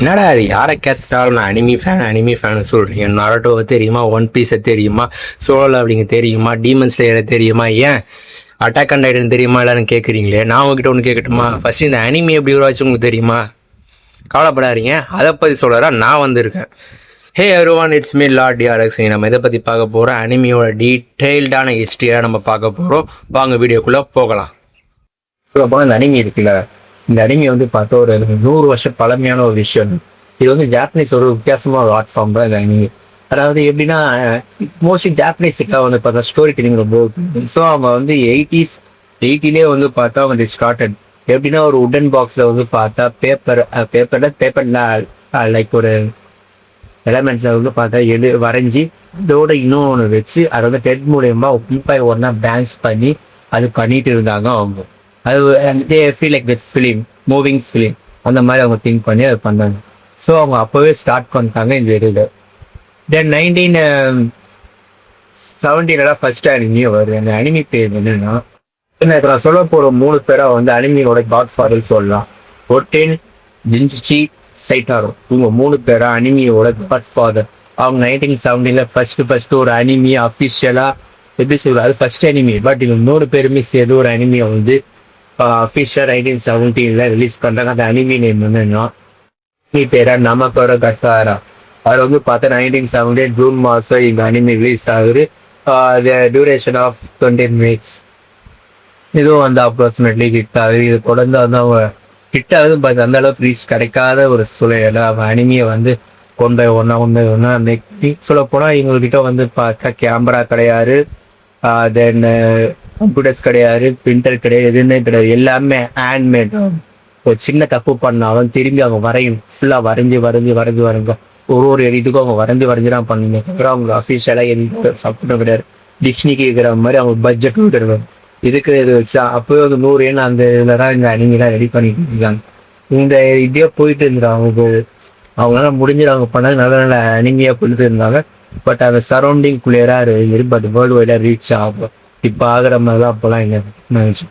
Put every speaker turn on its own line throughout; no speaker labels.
என்னடா அது யாரை கேட்டாலும் நான் அனிமி ஃபேன் சொல்கிறீங்க. நருட்டோவை தெரியுமா, ஒன் பீஸை தெரியுமா, சோலோ லெவலிங் தெரியுமா, டீமன் ஸ்லேயரை தெரியுமா, ஏன் அட்டாக் அண்ட் டைட்டன் தெரியுமா எல்லாரும் கேட்குறீங்களே. நான் உங்ககிட்ட ஒன்று கேட்கட்டுமா? ஃபர்ஸ்ட் இந்த அனிமி எப்படி உருவாச்சு உங்களுக்கு தெரியுமா? கவலைப்படாதீங்க, அதை பற்றி சொல்கிறா நான் வந்திருக்கேன். ஹே everyone, it's me Lord TRX. நம்ம இதை பற்றி பார்க்க போகிறோம். அனிமியோட டீட்டெயில்டான ஹிஸ்ட்ரியாக நம்ம பார்க்க போகிறோம். வாங்க வீடியோக்குள்ளே போகலாம். இந்த அனிமி இருக்குல்ல, இந்த அனிமி வந்து பார்த்தா ஒரு 100 வருஷம் பழமையான ஒரு விஷயம். இது வந்து ஜாப்பனீஸ் ஒரு வித்தியாசமான ஒரு ஆர்ட் ஃபார்ம் தான் இந்த அனிமி. அதாவது எப்படின்னா, மோஸ்ட்லி ஜாப்பனீஸுக்காக வந்து பார்த்தா ஸ்டோரி டெல்லிங் ரொம்ப. ஸோ அவங்க வந்து 80s வந்து பார்த்தா வந்து ஸ்டார்டட் எப்படின்னா, ஒரு உடன் பாக்ஸில் வந்து பார்த்தா பேப்பர்ல லைக் ஒரு எலமெண்ட்ஸை வந்து பார்த்தா வரைஞ்சி இதோட இன்னொன்று வச்சு அதை வந்து டெட் மூலியமா ஒன்னா பேங்க்ஸ் பண்ணி அது பண்ணிட்டு இருந்தாங்க அவங்க. அது feel like with film, moving film அந்த மாதிரி அவங்க திங்க் பண்ணி அதை பண்ணாங்க. ஸோ அவங்க அப்போவே ஸ்டார்ட் பண்ணிட்டாங்க இந்த இதில். தென் 1970 ஃபர்ஸ்ட் அனிமியே வருது. அந்த அனிமி பேர் என்னன்னா, நான் சொல்ல போகிற 3 பேரா வந்து அனிமியோட காட் ஃபாதர் சொல்லலாம். ஒட்டேன், ஜின்ஜி, சைட்டாரோ. இவங்க 3 பேரா அனிமியோட காட் ஃபாதர். அவங்க 1970 ஃபர்ஸ்ட் ஒரு அனிமி அஃபிஷியலா எப்படி சொல்றது, அது ஃபர்ஸ்ட் அனிமி. பட் இவங்க 3 பேருமே சேர்ந்து ஒரு அனிமியை வந்து அஃபிஷியல் 1970 ரிலீஸ் பண்றாங்க. அந்த அனிமி நேம் என்னன்னா பேரா நமக்கோர கசாரா. அவர் வந்து பார்த்தா 1970 ஜூன் மாதம் இந்த அனிமி ரிலீஸ் ஆகுது. Duration of 20 minutes. இதுவும் வந்து அப்ராக்சிமேட்லி ஹிட் ஆகுது. இது தொடர்ந்து வந்து அவங்க ஹிட் ஆகுது. பட் அந்த அளவுக்கு ரீச் கிடைக்காத ஒரு சூழல அவங்க அனிமியை வந்து ஒன்னா சொல்ல போனா இவங்ககிட்ட வந்து பார்த்தா கேமரா கிடையாது, தென் கம்ப்யூட்டர்ஸ் கிடையாது, பிரிண்டர் கிடையாது, எதுவுமே கிடையாது. எல்லாமே ஹேண்ட்மேட். ஒரு சின்ன தப்பு பண்ணாலும் திரும்பி அவங்க வரையும் ஃபுல்லா வரைஞ்சி ஒரு எடிட்டுக்கும் அவங்க வரைஞ்சிதான் பண்ணுங்க. அப்புறம் அவங்க அஃபிஷியலா எந்த சப்போர்ட்டும் கிடையாது. டிஸ்னிக்கு இருக்கிற மாதிரி அவங்க பட்ஜெட் விட்டுருவாங்க. இதுக்கு இது வச்சா அப்போ ஒரு 100 அந்த இதுல தான் இந்த அனிமிலாம் ரெடி பண்ணிட்டு இருக்காங்க. இந்த இதே போயிட்டு இருந்தாங்க. அவங்களால முடிஞ்சது அவங்க பண்ணது நல்ல அனிமியா போயிட்டு இருந்தாங்க. பட் அந்த சரௌண்டிங் குளியரா இருக்கு. பட் வேர்ல்டு வைடா ரீச் ஆகும். இப்போ ஆகிற மாதிரிலாம் அப்போலாம் எங்க நினைச்சு.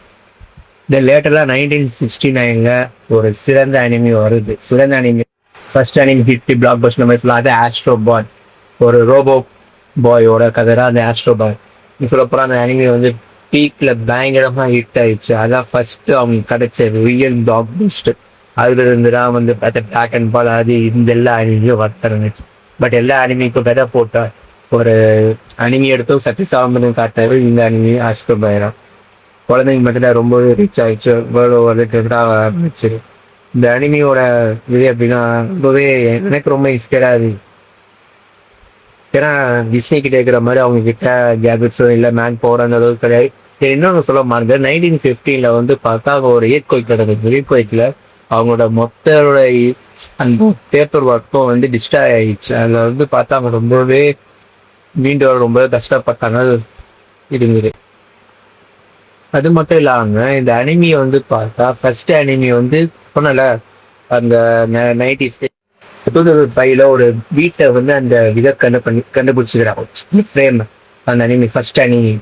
இந்த லேட்டர்லாம் 1969 ஒரு சிறந்த அனிமி வருது. சிறந்த anime first anime hit black Bastar மாதிரி சொல்லலாம். அது ஆஸ்ட்ரோ பாய், ஒரு ரோபோ பாயோட கதை தான் அந்த ஆஸ்ட்ரோ பாய். சொல்லப்போனால் அந்த அனிமி வந்து பீக்ல பயங்கரமா ஹிட் ஆயிடுச்சு. அதான் ஃபர்ஸ்ட் அவங்க கிடைச்ச ரியல் பிளாக் பஸ்டர். அதுல இருந்துதான் வந்து பார்த்தா பிளாக் அண்ட் பால் அது இந்த எல்லா அனிமியும் வர்த்தரந்துச்சு. பட் எல்லா அனிமிக்கும் விதை போட்டா ஒரு அனிமி எடுத்தும் சக்சஸ் ஆகும்போது காட்டாரு இந்த அனிமி ஆஸ்ட்ரோ பாய் தான். குழந்தைங்க மட்டும்தான் ரொம்பவே ரீச் ஆயிடுச்சு. வேர்ல்டு ஓவருக்கு ஆரம்பிச்சு. இந்த அனிமியோட இது அப்படின்னா ரொம்பவே எனக்கு ரொம்ப இன்ஸ்பயராது. ஏன்னா டிஸ்னி கிட்ட இருக்கிற மாதிரி அவங்க கிட்ட கேஜெட்ஸும் இல்லை, மேன் பவர் அந்த அளவுக்கு கிடையாது. இன்னொன்று சொல்ல மாட்டேங்க, 1915 வந்து பார்த்தா ஒரு ஏர்கோய்க் நடக்குது. ஏர்கோய்க்கில் அவங்களோட மொத்த அந்த பேப்பர் ஒர்க்கும் வந்து டிஸ்ட்ராய் ஆயிடுச்சு. அதில் வந்து பார்த்தா அவங்க ரொம்பவே மீண்டு ரொம்பவே கஷ்டப்பட்டாங்க இருந்தது. அது மட்டும் இல்லாம இந்த அனிமியை வந்து பார்த்தா ஃபர்ஸ்ட் அனிமி வந்து சொன்னல அந்த 90s 2005 ஒரு வீட்டை வந்து அந்த இதை கண்டுபிடிச்சிக்கிறாங்க ஃப்ரேம், அந்த அனிமி ஃபர்ஸ்ட் அனிமி.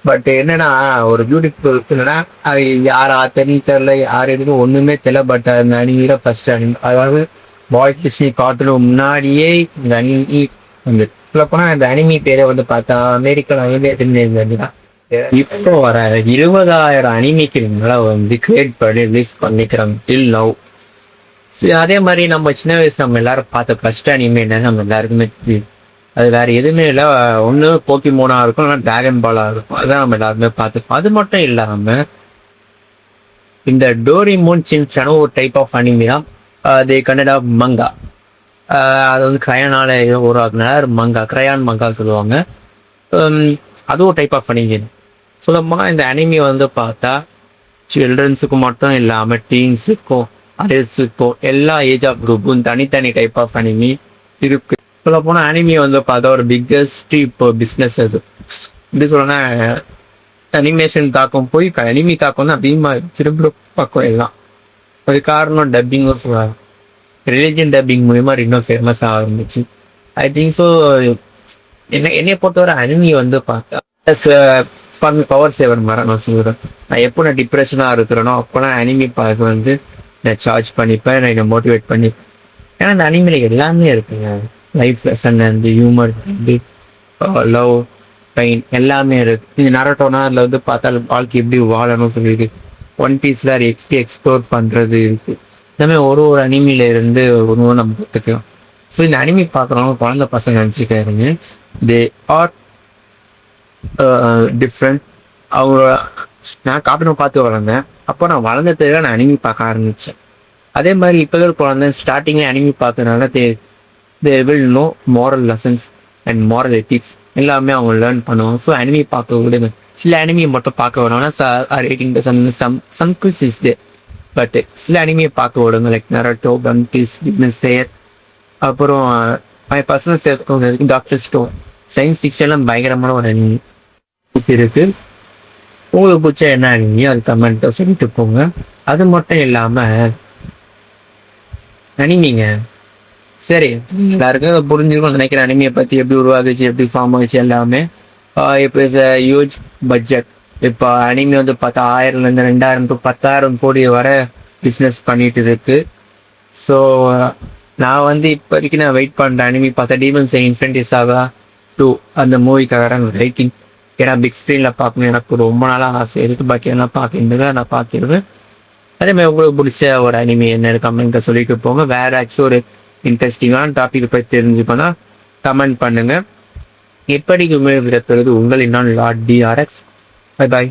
பட் என்னன்னா ஒரு பியூட்டிஃபுல் என்னன்னா, அது யாரா தெரியல, யார் எதுவும் ஒண்ணுமே தெரியல. பட் அந்த அனிமியில ஃபர்ஸ்ட் அனிமி, அதாவது பாய் ஃபிஷி காட்டுறதுக்கு முன்னாடியே இந்த அனிமி வந்து சொல்ல போனா இந்த அனிமி பேரை வந்து பார்த்தா அமெரிக்கன் இப்போ வர 20,000 அனிமிக்கு வந்து கிரியேட் பண்ணி ரிலீஸ் பண்ணிக்கிறாங்க டில் நவ். அதே மாதிரி நம்ம சின்ன வயசு நம்ம எல்லாரும் பார்த்த ஃபர்ஸ்ட் அனிமே என்ன நம்ம எல்லாருக்குமே அது வேற எதுவுமே இல்லை. ஒன்று போக்கிமோனா இருக்கும், இல்லைன்னா டிராகன் பாலா இருக்கும். அதான் நம்ம எல்லாருமே பார்த்துருக்கோம். அது மட்டும் இல்லாம இந்த டோரிமோன் சின்சானோ ஒரு டைப் ஆஃப் அனிமி தான். அது கன்னடா மங்கா. அது வந்து கிரையானால உருவாக்குனார் மங்கா, கிரையான் மங்கா சொல்லுவாங்க. அதுவும் ஒரு டைப் ஆஃப் அனிமி. சொல்லப்போனால் இந்த அனிமி வந்து பார்த்தா சில்ட்ரன்ஸுக்கு மட்டும் இல்லாமல் டீன்ஸுக்கும் அடல்ட்ஸுக்கும் எல்லா ஏஜ் ஆஃப் குரூப்பும் தனித்தனி டைப் ஆஃப் அனிமி இருக்கு. சொல்லப்போனால் அனிமி வந்து பார்த்தா ஒரு பிக்கஸ்ட் இப்போ பிஸ்னஸ். அது எப்படி சொல்லணும்னா, அனிமேஷன் தாக்கம் போய் அனிமி தாக்கம் தான் அதிகமாக திரும்ப பக்கம் எல்லாம். அது காரணம் டப்பிங்கும் சொல்லுவாங்க. ரிலிஜன் டப்பிங் மூலியமா இன்னும் ஃபேமஸ் ஆரம்பிச்சு. I think so. என்னை பொறுத்தவரை அனிமி வந்து பார்த்தா பவர் சேவர் மாதிரி நான் சொல்லுறேன். நான் எப்போ நான் டிப்ரெஷனாக இருக்கிறேனோ அப்போ நான் அனிமி பார்க்க வந்து நான் சார்ஜ் பண்ணிப்பேன், நான் என்னை மோட்டிவேட் பண்ணி. ஏன்னா இந்த அனிமையில எல்லாமே இருக்குங்க. லைஃப் லெசன் இருந்து ஹியூமர் இருந்து லவ் பெயின் எல்லாமே இருக்கு. நீங்க நரட்டோனா அதுல வந்து பார்த்தா வாழ்க்கை எப்படி வாழணும்னு சொல்லியிருக்கு. ஒன் பீஸ்ல அதை எப்படி எக்ஸ்ப்ளோர் பண்றது இருக்கு. இந்த மாதிரி ஒரு ஒரு அனிமையில இருந்து ஒன்று நம்ம கற்றுக்கலாம். ஸோ இந்த அனிமி பார்க்குறவங்க குழந்தை பசங்க நினச்சிக்காருங்க. They are different. அவங்க நான் கார்ட்டூனை பார்த்து வளர்ந்தேன். அப்போ நான் வளர்ந்ததுக்கு நான் அனிமி பார்க்க ஆரம்பித்தேன். அதே மாதிரி இப்போ இருக்கிற குழந்தை ஸ்டார்டிங்ல அனிமி பார்த்ததுனால they will know moral lessons and moral ethics எல்லாமே அவங்க லேர்ன் பண்ணுவாங்க. ஸோ அனிமி பார்க்க விடுங்க. சில அனிமியை மட்டும் பார்க்க விடணும்னா rating some quiz is they. But சில அனிமியை பார்க்க விடுங்க. Like Naruto, One Piece, witness chair, அப்புறம் my personal favourite doctor Stone. Science ஃபிக்ஷன்லாம் பயங்கரமான ஒரு அனிமி இருக்கு. உங்களுக்கு பிடிச்ச என்ன அனிமியோ அது கமெண்ட்டை சொல்லிட்டு போங்க. அது மட்டும் இல்லாமல் அனிமிங்க சரி எல்லாருக்கும் அதை புரிஞ்சுக்கணும்னு நினைக்கிறேன். அனிமியை பற்றி எப்படி உருவாகுச்சு, எப்படி ஃபார்ம் ஆகுச்சு எல்லாமே. இப்போ இஸ் அ ஹியூஜ் பட்ஜெட். இப்போ அனிமி வந்து 10,000 2,000 to 10,000 கோடி வர பிஸ்னஸ் பண்ணிட்டு இருக்கு. ஸோ நான் வந்து இப்போதைக்கு நான் வெயிட் பண்ணுறேன். அனிமி பார்த்தா டீமன்ஸ் இன்ஃபினிட்டி சாகா 2 அந்த மூவிக்காக வெயிட்டிங். ஏன்னா பிக் ஸ்க்ரீனில் பார்க்கணும் எனக்கு ரொம்ப நாளாக ஆசை இருக்குது. பாக்கி என்ன பார்க்கின்றத நான் பார்க்கிடுவேன். அதே மாதிரி உங்களுக்கு பிடிச்ச ஒரு அனிமி என்ன கமெண்ட்டை சொல்லிட்டு போங்க. வேற ஆக்சுவல் ஒரு இன்ட்ரெஸ்டிங்கான டாபிக் பற்றி தெரிஞ்சுக்கோன்னா கமெண்ட் பண்ணுங்க. எப்படிக்கு விடப்படுறது உங்கள் இன்னொன்று லார்ட் DRX. Bye bye.